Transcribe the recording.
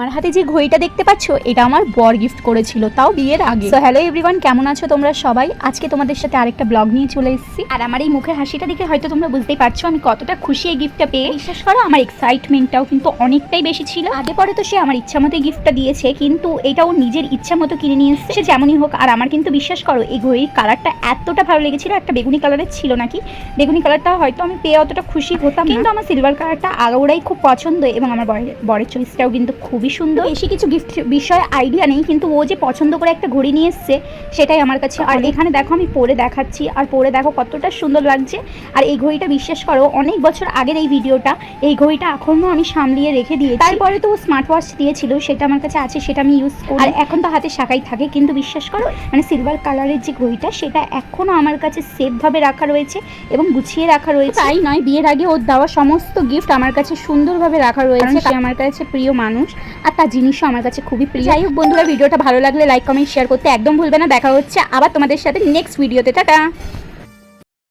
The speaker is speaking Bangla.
আমার হাতে যে ঘড়িটা দেখতে পাচ্ছ এটা আমার বর গিফট করেছিল, তাও বিয়ের আগে। সো হ্যালো এভরিওয়ান, কেমন আছো তোমরা সবাই? আজকে তোমাদের সাথে আরেকটা ব্লগ নিয়ে চলে এসেছি। আর আমার এই মুখের হাসিটা দেখে হয়তো তোমরা বুঝতেই পারছো আমি কতটা খুশি এই গিফটটা পেয়ে। বিশ্বাস করো আমার এক্সাইটমেন্টটাও কিন্তু অনেকটাই বেশি ছিল। আগে পরে তো সে আমার ইচ্ছা মতো গিফটটা দিয়েছে, কিন্তু এটাও নিজের ইচ্ছা মতো কিনে নিয়ে এসেছে, সে যেমনই হোক। আর আমার কিন্তু বিশ্বাস করো এই ঘড়ির কালারটা এতটা ভালো লেগেছিল, একটা বেগুনি কালারের ছিল নাকি, বেগুনি কালারটা হয়তো আমি পেয়ে অতটা খুশি হতাম, কিন্তু আমার সিলভার কালারটা আগাউড়াই খুব পছন্দ এবং আমার বরের চয়েসটাও কিন্তু খুবই সুন্দর। বেশি কিছু গিফট বিষয়ে আইডিয়া নেই, কিন্তু ও যে পছন্দ করে একটা ঘড়ি নিয়ে এসছে সেটাই আমার কাছে। আর এখানে দেখো আমি পরে দেখাচ্ছি, আর পরে দেখো কতটা সুন্দর লাগছে। আর এই ঘড়িটা বিশ্বাস করো অনেক বছর আগের এই ভিডিওটা, এই ঘড়িটা এখনো আমি সামলিয়ে রেখে দিয়েছি। তারপরে তো ও স্মার্ট ওয়াচ দিয়েছিল, সেটা আমার কাছে আছে, সেটা আমি ইউজ করি। আর এখন তো হাতে শাখাই থাকে, কিন্তু বিশ্বাস করো মানে সিলভার কালারের যে ঘড়িটা সেটা এখনো আমার কাছে সেফ ভাবে রাখা রয়েছে এবং গুছিয়ে রাখা রয়েছে। তাই নয়, বিয়ের আগে ওর দেওয়া সমস্ত গিফট আমার কাছে সুন্দরভাবে রাখা রয়েছে। সে আমার কাছে প্রিয় মানুষ আর তার জিনিসও আমার কাছে খুবই প্রিয়। যাই হোক বন্ধুরা, ভিডিওটা ভালো লাগলে লাইক কমেন্ট শেয়ার করতে একদম ভুলবে না। দেখা হচ্ছে আবার তোমাদের সাথে নেক্সট ভিডিওতে। টাটা।